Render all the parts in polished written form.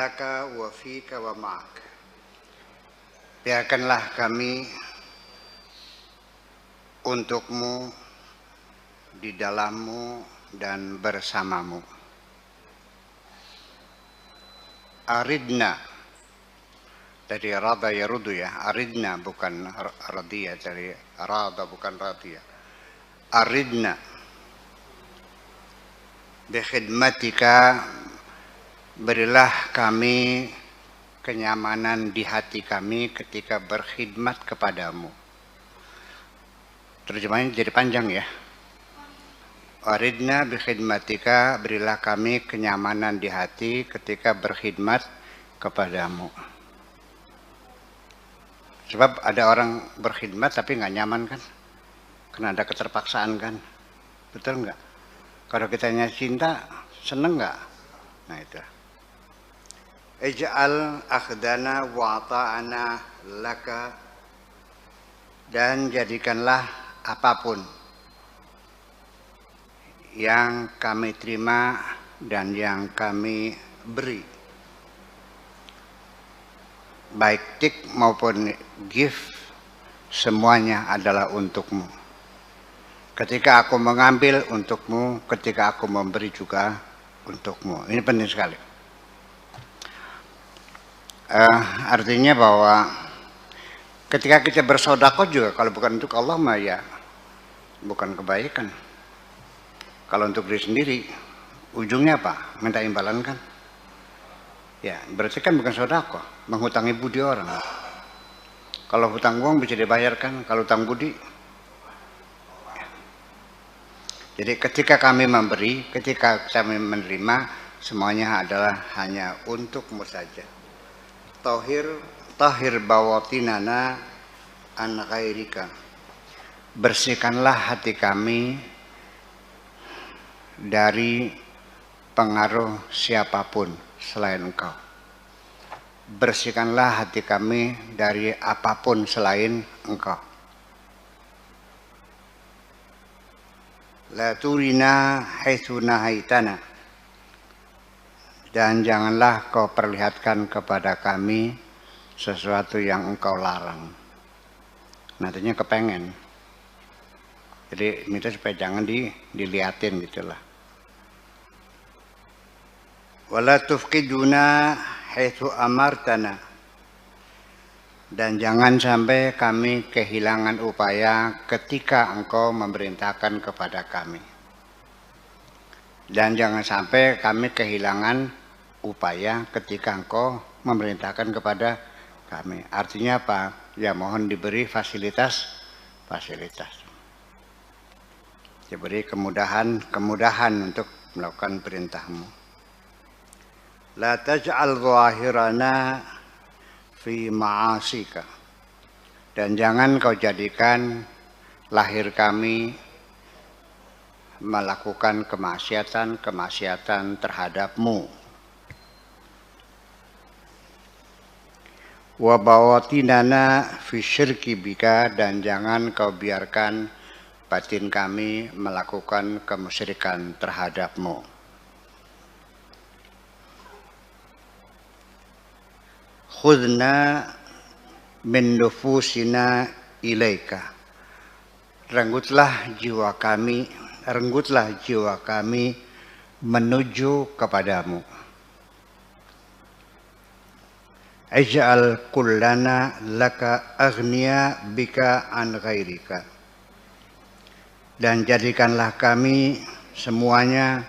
laka wa fika wa ma'ak. Biarkanlah kami untukmu, di dalammu dan bersamamu. Aridna dari rada yarudu ya. Aridna bukan radiyah, dari rada bukan radiyah. Aridna bikhidmatika, berilah kami kenyamanan di hati kami ketika berkhidmat kepadamu. Terjemahnya jadi panjang ya. Aridna bikhidmatika, berilah kami kenyamanan di hati ketika berkhidmat kepadamu. Sebab ada orang berkhidmat tapi nggak nyaman kan? Karena ada keterpaksaan kan? Betul nggak? Kalau kitanya cinta, seneng nggak? Nah itu. Ij'al akhdana wa ta'ana laka, dan jadikanlah apapun yang kami terima dan yang kami beri, baik tik maupun gift, semuanya adalah untukmu. Ketika aku mengambil untukmu, ketika aku memberi juga untukmu. Ini penting sekali. Artinya bahwa ketika kita bersedekah juga, kalau bukan untuk Allah mah ya bukan kebaikan. Kalau untuk diri sendiri, ujungnya apa? Minta imbalan kan? Ya, berarti kan bukan sedekah, menghutangi budi orang. Kalau hutang uang bisa dibayarkan, kalau hutang budi. Jadi ketika kami memberi, ketika kami menerima, semuanya adalah hanya untukmu saja. Tahir bawatinana an ghairika, bersihkanlah hati kami dari pengaruh siapapun selain engkau. Bersihkanlah hati kami dari apapun selain engkau. La turina haitsu nahaitana, dan janganlah kau perlihatkan kepada kami sesuatu yang engkau larang. Nantinya kepengen. Jadi minta supaya jangan dilihatin gitulah. Wala tufqiduna haitsu amartana, dan jangan sampai kami kehilangan upaya ketika engkau memerintahkan kepada kami. Dan jangan sampai kami kehilangan upaya ketika engkau memerintahkan kepada kami. Artinya apa? Ya mohon diberi fasilitas. Diberi kemudahan untuk melakukan perintahmu. La taj'al zahirana fi ma'asika, dan jangan kau jadikan lahir kami melakukan kemaksiatan terhadapmu. Wa bawatinana fi syirki bika, dan jangan kau biarkan batin kami melakukan kemusyrikan terhadapmu. Khudna min nufusina ilaika, renggutlah jiwa kami menuju kepadamu. Ij'al kullana laka aghniya bika an ghairika, dan jadikanlah kami semuanya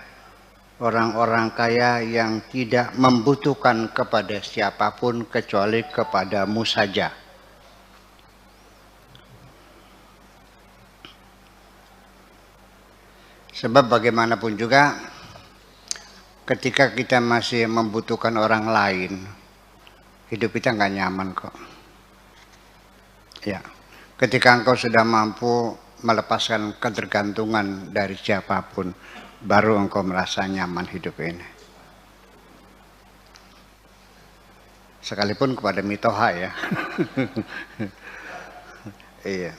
orang-orang kaya yang tidak membutuhkan kepada siapapun kecuali kepadamu saja. Sebab bagaimanapun juga ketika kita masih membutuhkan orang lain, hidup kita nggak nyaman kok. Ya, ketika engkau sudah mampu melepaskan ketergantungan dari siapapun, baru engkau merasa nyaman hidup ini. Sekalipun kepada mitoha ya. Iya.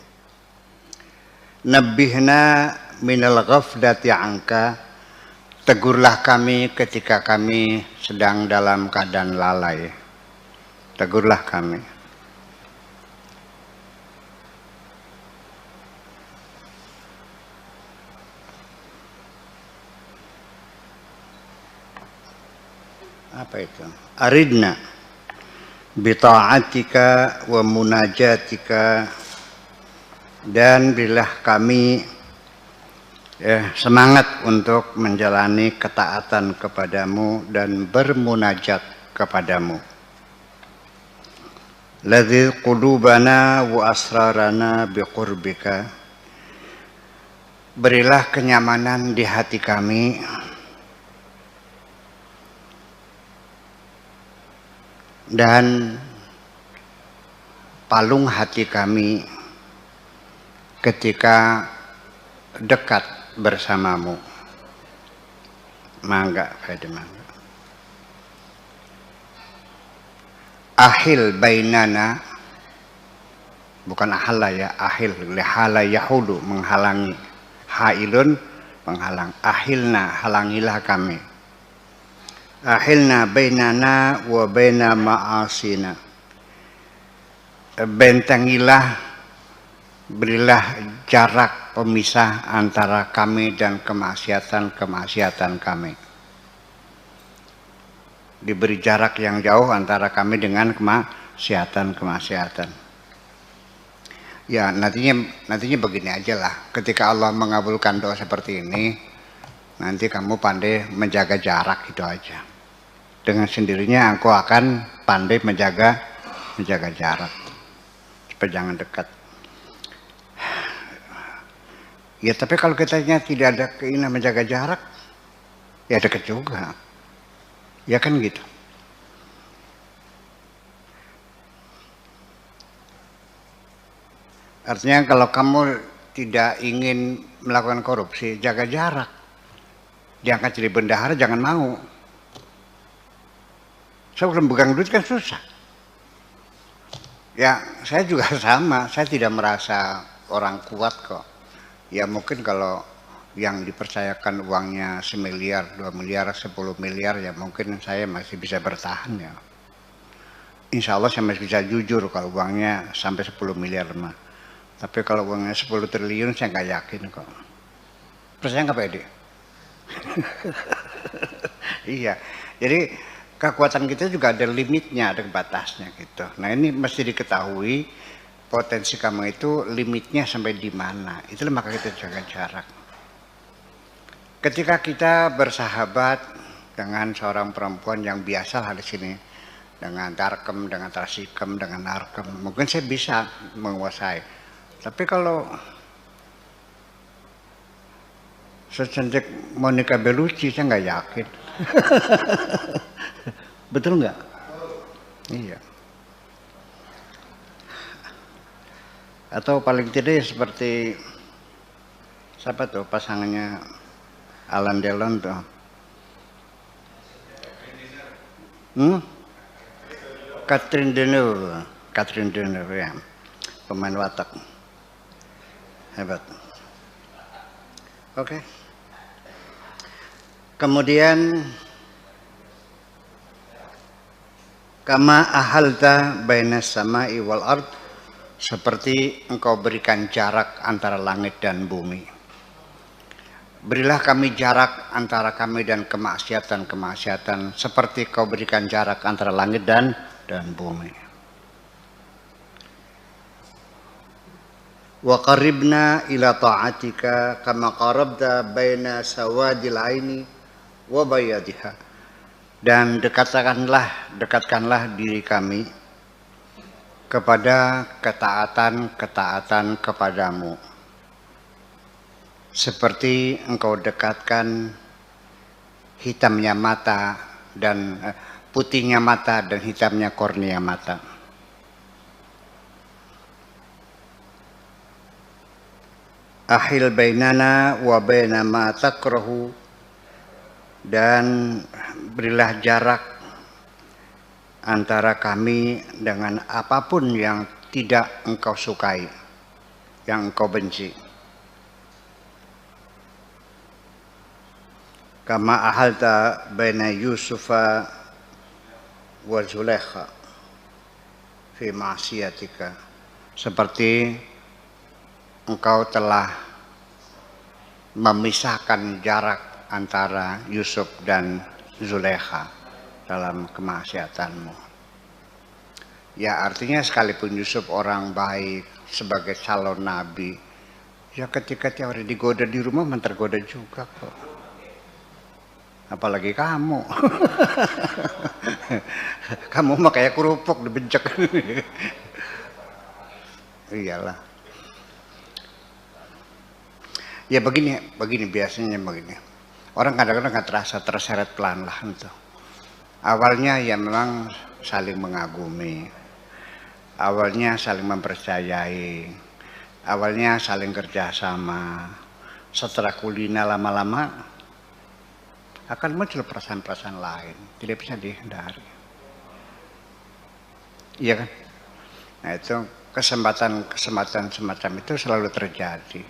Nabihna minal ghaflati anka, Tegurlah kami ketika kami sedang dalam keadaan lalai. Tegurlah kami. Apa itu? Aridna bita'atika wa munajatika, dan berilah kami semangat untuk menjalani ketaatan kepadamu dan bermunajat kepadamu. Ladzi qulubana wa asrarana biqurbika, berilah kenyamanan di hati kami dan palung hati kami ketika dekat bersamamu. Mangga, mangga. Ahil bainana, bukan ahala ya, ahil, lihala yahulu, menghalangi, hailun, menghalang. Ahilna, halangilah kami. Ahilna bainana wa baina ma'asina, bentengilah, berilah jarak pemisah antara kami dan kemaksiatan kami. Diberi jarak yang jauh antara kami dengan kemaksiatan. Ya, nantinya begini aja lah. Ketika Allah mengabulkan doa seperti ini, nanti kamu pandai menjaga jarak, itu aja. Dengan sendirinya aku akan pandai menjaga jarak. Supaya jangan dekat. Ya, tapi kalau kitanya tidak ada keinginan menjaga jarak, ya dekat juga. Ya kan gitu. Artinya kalau kamu tidak ingin melakukan korupsi, jaga jarak. Diangkat jadi bendahara, jangan mau. Saya belum pegang duit kan susah. Ya, saya juga sama. Saya tidak merasa orang kuat kok. Ya mungkin kalau yang dipercayakan uangnya 1 miliar, 2 miliar, 10 miliar, ya mungkin saya masih bisa bertahan ya. Insya Allah saya masih bisa jujur kalau uangnya sampai 10 miliar mah. Tapi kalau uangnya 10 triliun saya nggak yakin kok. Percaya nggak Pak Edi? Iya, jadi kekuatan kita juga ada limitnya, ada batasnya gitu. Nah ini mesti diketahui potensi kamu itu limitnya sampai di mana. Itulah maka kita jaga jarak. Ketika kita bersahabat dengan seorang perempuan yang biasa lah di sini, dengan tarkem, dengan trasikem, dengan narkem, mungkin saya bisa menguasai. Tapi kalau secantik Monica Bellucci saya nggak yakin. Betul nggak? Iya. Atau paling tidak seperti siapa tuh pasangannya Alan Delon tuh? Catherine Deneuve ya, pemain watak hebat. Oke. Kemudian kama ahalta bainas sama'i wal ard, seperti engkau berikan jarak antara langit dan bumi. Berilah kami jarak antara kami dan kemaksiatan seperti kau berikan jarak antara langit dan bumi. Wa qaribna ila ta'atika kama qarabta baina sawadil aini wa bayadiha, dan dekatkanlah diri kami kepada ketaatan kepadamu seperti engkau dekatkan hitamnya mata dan putihnya mata dan hitamnya kornea mata. Ahil bainana wa baina ma takrahu, dan berilah jarak antara kami dengan apapun yang tidak engkau sukai, yang engkau benci. kama ahalta baina Yusufa wa Zulaikha fi ma'siyatika, seperti engkau telah memisahkan jarak antara Yusuf dan Zulaikha dalam kemaksiatanmu. Ya, artinya sekalipun Yusuf orang baik sebagai calon nabi, ya ketika tiap hari digoda di rumah tergoda juga kok. Apalagi kamu. Kamu mah kayak kerupuk dibejek. Iyalah. Ya begini biasanya begini. Orang kadang-kadang nggak terasa terseret pelan-pelan tuh. Awalnya ya memang saling mengagumi, awalnya saling mempercayai, awalnya saling kerjasama. Setelah kulina lama-lama akan muncul perasaan-perasaan lain, tidak bisa dihindari. Iya kan? Nah itu kesempatan semacam itu selalu terjadi.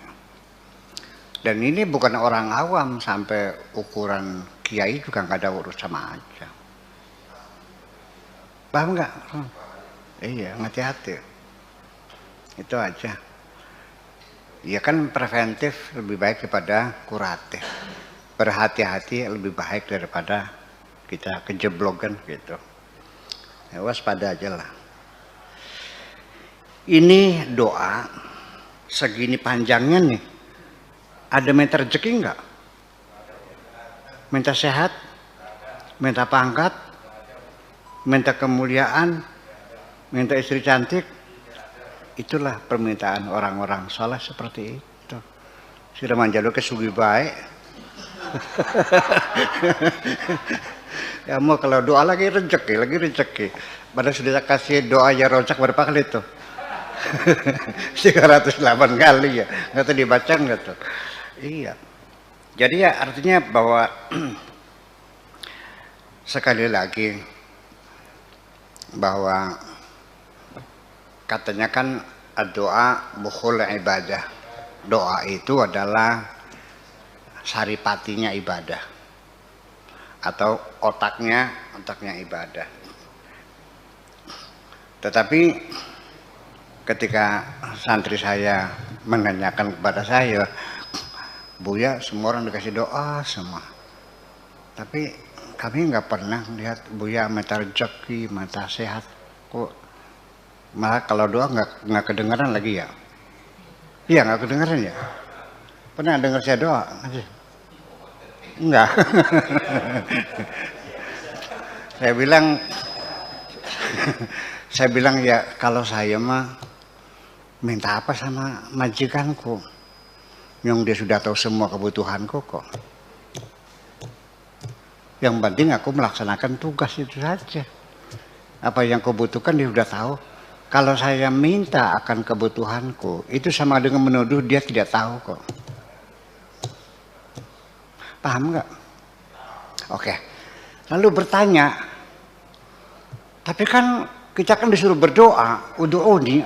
Dan ini bukan orang awam, sampai ukuran kiai juga nggak ada urus sama aja. Paham nggak? Iya, hati-hati. Itu aja. Ya kan preventif lebih baik daripada kuratif. Berhati-hati lebih baik daripada kita kejeblogan gitu. Ya waspada aja lah. Ini doa segini panjangnya nih. Ada minta rezeki enggak? Minta sehat? Minta pangkat? Minta kemuliaan? Minta istri cantik? Itulah permintaan orang-orang saleh seperti itu. Sudah manjalo ke sugi baik. Ya mau kalau doa lagi rezeki. Padahal sudah kasih doa ya rojak berapa kali itu? 308 kali ya. Nggak tahu dibaca nggak tuh? Iya. Jadi ya artinya bahwa sekali lagi bahwa katanya kan doa bukhul ibadah. Doa itu adalah saripatinya ibadah atau otaknya ibadah. Tetapi ketika santri saya menanyakan kepada saya, Buya semua orang dikasih doa semua, tapi kami nggak pernah lihat Buya minta rezeki, minta sehat. Kok malah kalau doa nggak kedengaran lagi ya? Iya nggak kedengaran ya? Pernah dengar saya doa? Enggak. Saya bilang ya kalau saya mah minta apa sama majikanku, yang dia sudah tahu semua kebutuhanku kok. Yang penting aku melaksanakan tugas itu saja. Apa yang kau butuhkan dia sudah tahu. Kalau saya minta akan kebutuhanku, itu sama dengan menuduh dia tidak tahu kok. Paham nggak? Oke. Lalu bertanya, tapi kan kita kan disuruh berdoa, udu'uni,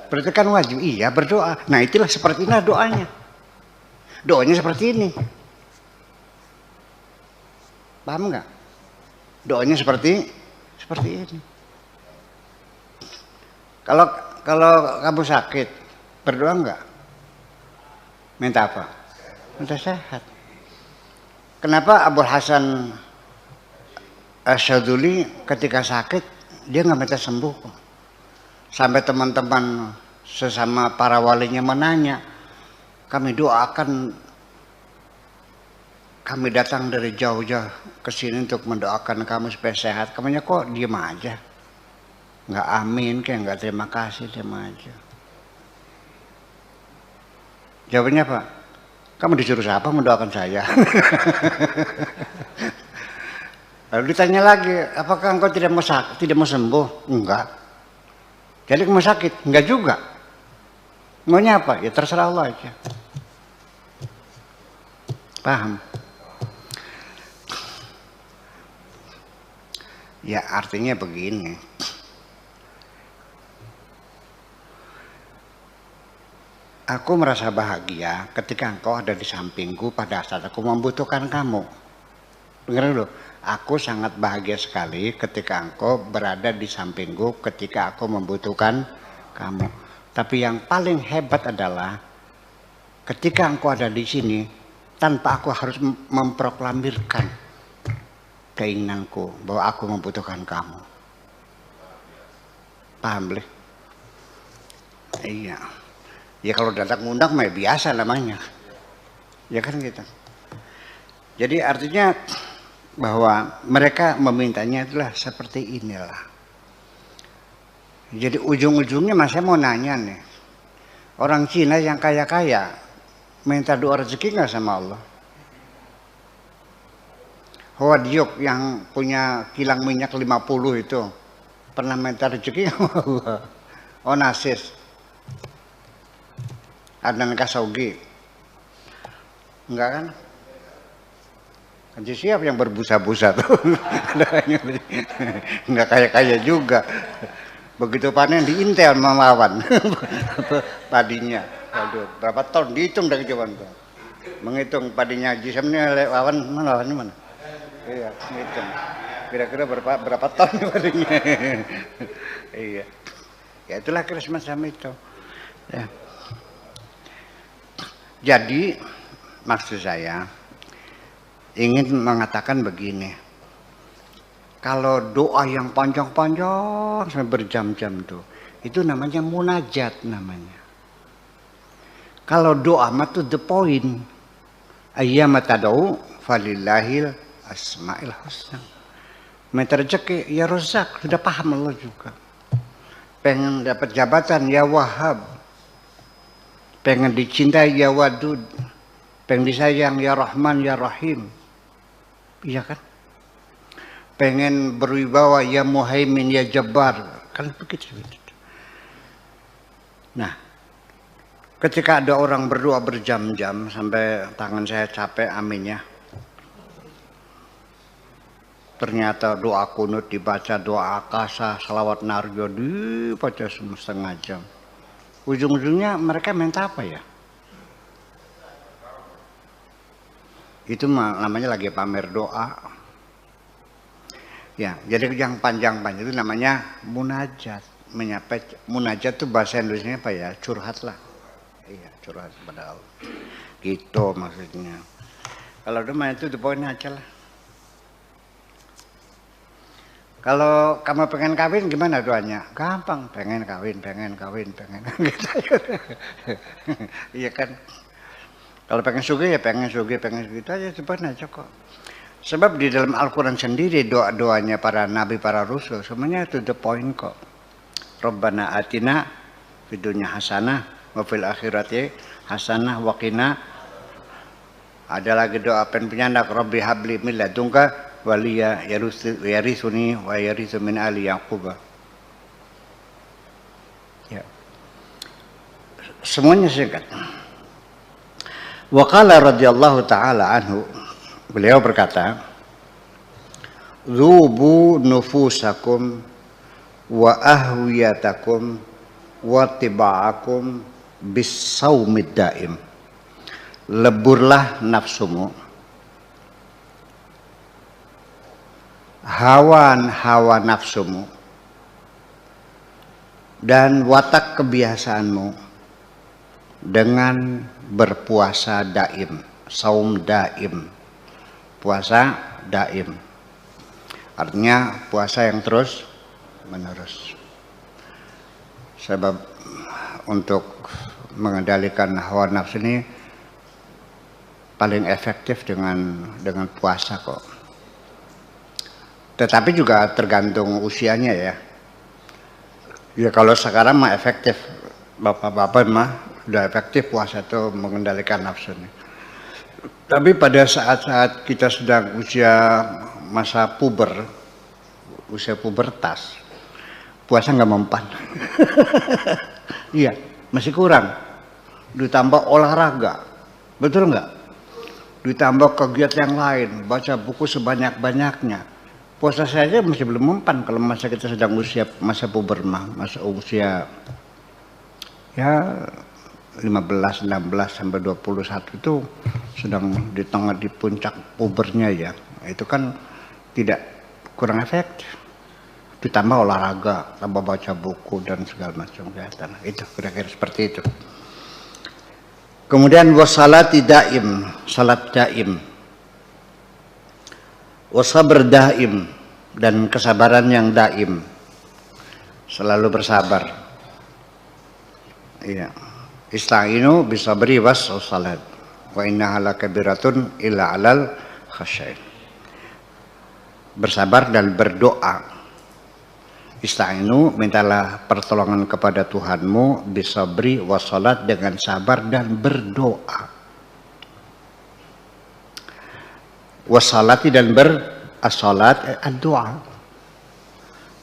berarti kan wajib. Iya berdoa. Nah itulah seperti ini doanya. Doanya seperti ini. Paham nggak? Doanya seperti ini. Kalau kamu sakit, berdoa nggak? Minta apa? Minta sehat. Kenapa Abu Hasan Asyadzuli ketika sakit dia nggak minta sembuh? Sampai teman-teman sesama para walinya menanya, kami doakan, kami datang dari jauh-jauh ke sini untuk mendoakan kamu supaya sehat. Kamunya kok diem aja, nggak amin, kayak nggak terima kasih, diem aja. Jawabannya apa? Kamu disuruh siapa mendoakan saya? Lalu ditanya lagi, apakah engkau tidak mau sembuh? Enggak. Jadi kamu sakit? Enggak juga. Maunya apa? Ya terserah Allah aja. Paham? Ya artinya begini. Aku merasa bahagia ketika engkau ada di sampingku pada saat aku membutuhkan kamu. Dengar dulu, aku sangat bahagia sekali ketika engkau berada di sampingku ketika aku membutuhkan kamu. Tapi yang paling hebat adalah ketika engkau ada di sini tanpa aku harus memproklamirkan keinginanku bahwa aku membutuhkan kamu. Paham boleh? Iya. Ya kalau datang ngundang mah biasa namanya. Ya kan gitu. Jadi artinya bahwa mereka memintanya itulah seperti inilah. Jadi ujung-ujungnya mas saya mau nanya nih. Orang Cina yang kaya-kaya minta doa rezeki nggak sama Allah? Howard Yuk yang punya kilang minyak 50 itu pernah minta rezeki sama Allah? Onassis, Adnan Khashoggi, enggak kan? Jadi siapa yang berbusa-busa tuh? Enggak kaya-kaya juga. Begitu panen diintel melawan padinya. Waduh, berapa ton dihitung dari jawaban tuh. Menghitung padinya Haji Sam ini lawan mana? Iya, menghitung. Kira-kira berapa ton padinya. Iya. Ya itulah kira semacam itu. Ya. Jadi maksud saya ingin mengatakan begini, kalau doa yang panjang-panjang sampai berjam-jam itu namanya munajat namanya. Kalau doa mah to the point, ayyama tad'u falillahil asmaul husna. Minta rezeki ya Razak, sudah paham Allah juga. Pengen dapat jabatan ya Wahhab, pengen dicintai ya Wadud, pengen disayang ya Rahman ya Rahim. Iya kan? Pengen berwibawa ya Muhaimin ya Jabbar, kan begitu. Nah, ketika ada orang berdoa berjam-jam sampai tangan saya capek, amin ya. Ternyata doa kunut dibaca, doa akasa, salawat narjo dibaca setengah jam. Ujung-ujungnya mereka minta apa ya? Itu namanya lagi pamer doa. Ya, jadi yang panjang-panjang itu namanya munajat. Menyapa munajat itu bahasa Indonesia apa ya? Curhat lah. Iya, curhat kepada Allah. Gitu maksudnya. Kalau doa itu the point aja lah. Kalau kamu pengen kawin gimana doanya? Gampang, pengen kawin. Iya kan? Kalau pengen sugih ya pengen sugih itu aja sebenarnya aja kok. Sebab di dalam Al-Quran sendiri doa-doanya para nabi, para rasul semuanya itu the point kok. Rabbana atina fid dunya hasanah wa fil akhirati hasanah wa qina. Ada lagi doa penyandak Rabbi habli min ladunka waliya yarisuni wa yarisu min ali Yaqub. Ya. Semuanya singkat. Wa qala radhiyallahu taala anhu, beliau berkata, "Dzubu nufusakum wa ahwiyatakum wa tiba'akum bis-saumid daim." Leburlah nafsumu, hawa nafsumu, dan watak kebiasaanmu dengan berpuasa daim, saum daim, puasa daim. Artinya puasa yang terus menerus. Sebab untuk mengendalikan hawa nafsu ini paling efektif dengan puasa kok. Tetapi juga tergantung usianya ya. Ya kalau sekarang mah efektif, bapak-bapak mah udah efektif puasa itu mengendalikan nafsu ini. Tapi pada saat-saat kita sedang usia masa usia pubertas, puasa nggak mempan. Iya, masih kurang. Ditambah olahraga, betul nggak? Ditambah kegiatan yang lain, baca buku sebanyak-banyaknya. Puasa saja masih belum mempan kalau masa kita sedang usia masa puber, masa usia ya 15, 16 sampai 21 itu sedang di tengah di puncak pubernya ya. itu kan tidak kurang efektif. Ditambah olahraga, tambah baca buku dan segala macam kegiatan. Itu kira-kira seperti itu. Kemudian wassalati daim, salat daim. Wasabr daim, dan kesabaran yang daim. Selalu bersabar. Iya. Ista'inu bisabri was salat. Wa innaha lakabiratun illa 'alal khasyain. Bersabar dan berdoa. Ista'inu, mintalah pertolongan kepada Tuhanmu bisabri was salat, dengan sabar dan berdoa. Wassalati, dan as-salat ad-doa.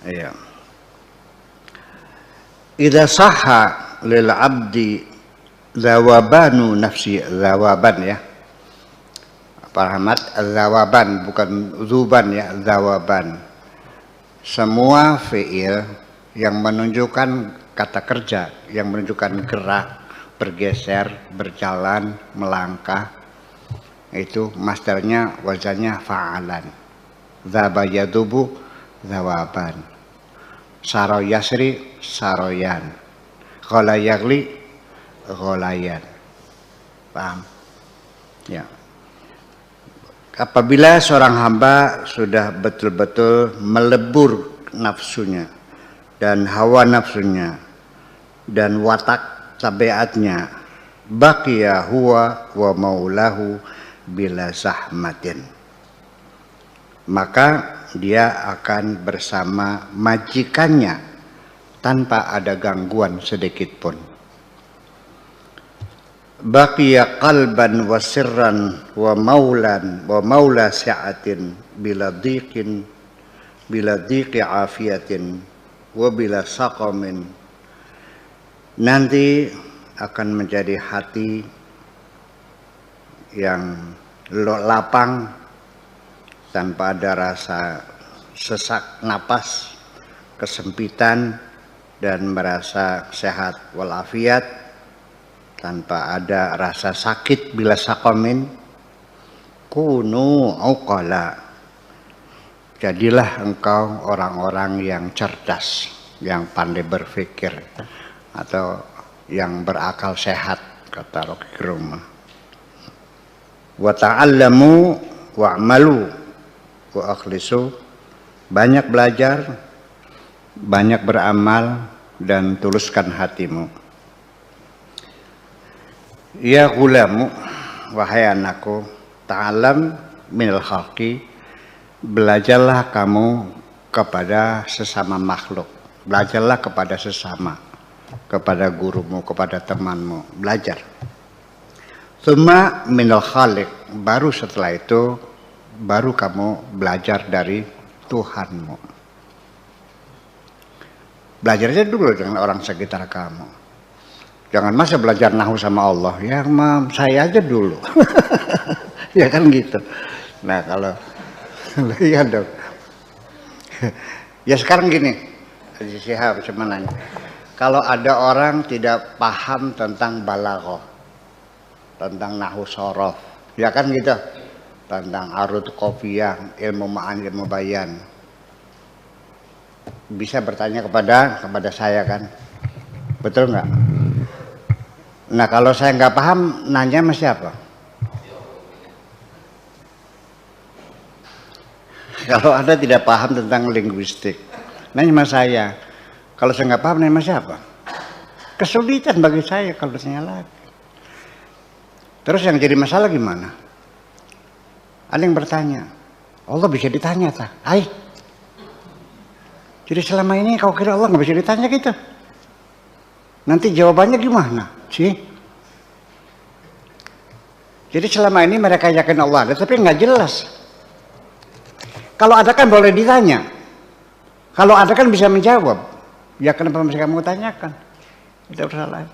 Iya. Idza sahha lil 'abdi zawabanu nafsi, zawaban ya Pak Ahmad, zawaban bukan zuban ya, zawaban. Semua fi'il yang menunjukkan kata kerja, yang menunjukkan gerak, bergeser, berjalan, melangkah, itu masdarnya wazannya fa'alan. Dzaba yadubu zawaban, saro yasri saroyan, ghala yagli gholayan. Paham? Ya. Apabila seorang hamba sudah betul-betul melebur nafsunya dan hawa nafsunya dan watak tabiatnya, baqiya huwa wa maulahu bila zahmatin, maka dia akan bersama majikannya tanpa ada gangguan sedikit pun. Baqiya qalban wa sirran wa maulan wa maula sa'atin bila dhiqi afiyatin wa bila saqamin. Nanti akan menjadi hati yang lapang tanpa ada rasa sesak napas, kesempitan, dan merasa sehat walafiat, tanpa ada rasa sakit bila saqamin. Kunu uqala, jadilah engkau orang-orang yang cerdas, yang pandai berpikir, atau yang berakal sehat, kata Rocky Gerung. Wa ta'allamu wa'malu wa akhlisu, banyak belajar, banyak beramal, dan tuluskan hatimu. Ya gulamu, wahai anakku, ta'alam minal khalqi, belajarlah kamu kepada sesama makhluk, belajarlah kepada sesama, kepada gurumu, kepada temanmu, belajar. Tsumma minal khaliq, baru setelah itu baru kamu belajar dari Tuhanmu. Belajar aja dulu dengan orang sekitar kamu. Jangan masa belajar nahu sama Allah, ya saya aja dulu. Ya kan gitu. Nah kalau iya dong. Ya sekarang gini, Haji Syihab cuma nanya, kalau ada orang tidak paham tentang balaghah, tentang nahu sorof, ya kan gitu, tentang arud qofiyah, ilmu ma'an, ilmu bayan, bisa bertanya kepada saya kan, betul nggak? Nah kalau saya nggak paham, nanya sama siapa? Kalau Anda tidak paham tentang linguistik, nanya sama saya. Kalau saya nggak paham, nanya sama siapa? Kesulitan bagi saya kalau saya lagi. Terus yang jadi masalah gimana? Ada yang bertanya, Allah bisa ditanya tak? Hai. Jadi selama ini kau kira Allah nggak bisa ditanya gitu? Nanti jawabannya gimana sih? Jadi selama ini mereka yakin Allah ada, tapi nggak jelas. Kalau ada kan boleh ditanya. Kalau ada kan bisa menjawab. Ya kenapa masih kamu tanyakan? Itu salah.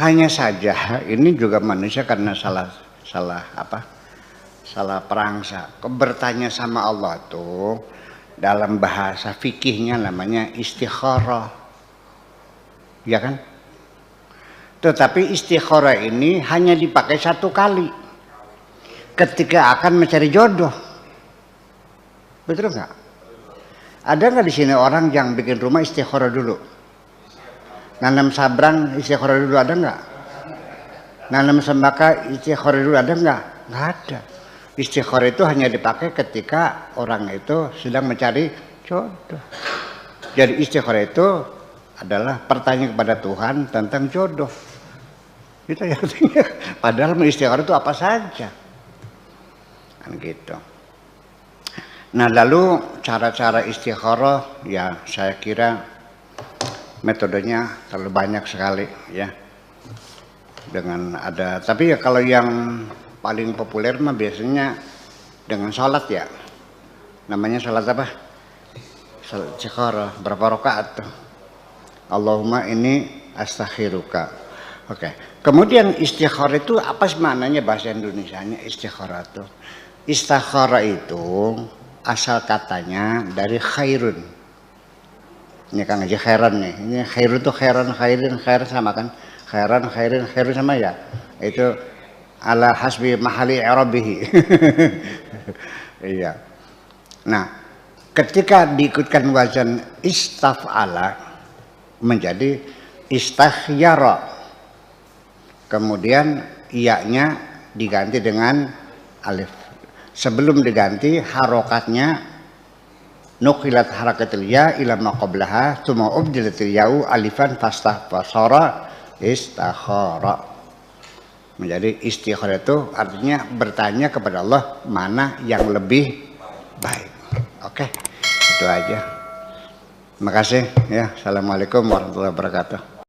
Hanya saja ini juga manusia karena salah perangsa. Bertanya sama Allah tuh dalam bahasa fikihnya namanya istikharah. Ya kan? Tetapi istikharah ini hanya dipakai satu kali. ketika akan mencari jodoh. Betul nggak? Ada nggak di sini orang yang bikin rumah istikharah dulu? Nanam sabrang istikharah dulu, ada nggak? Nanam sembaka istikharah dulu, ada nggak? Nggak ada. Istikharah itu hanya dipakai ketika orang itu sedang mencari jodoh. Jadi istikharah itu adalah pertanyaan kepada Tuhan tentang jodoh. Itu ya artinya. Padahal istikharah itu apa saja. Kan gitu. Nah, lalu cara-cara istikharah ya saya kira metodenya terlalu banyak sekali ya. Dengan ada, tapi ya kalau yang paling populer mah biasanya dengan sholat ya. Namanya sholat apa? Sholat istikharah. Berapa rakaat tuh? Allahumma ini astakhiruka. Oke. Kemudian istikharah itu apa sih maknanya bahasa Indonesianya istikharah itu? Istikharah itu asal katanya dari khairun. Ini kan aja khairan nih. Ini khairun tuh khairan sama kan? Khairan sama ya. Itu ala hasbi mahali i'rabihi. Iya. Nah, ketika diikutkan wazan istaf'ala menjadi istakhyara. Kemudian iya-nya diganti dengan alif. Sebelum diganti harokatnya nukilat harakatil ya ila ma qablaha tsumma ubdilatil ya'u alifan fasara istakhara. Menjadi istikharah itu artinya bertanya kepada Allah mana yang lebih baik. Oke, itu aja. Terima kasih ya. Assalamualaikum warahmatullahi wabarakatuh.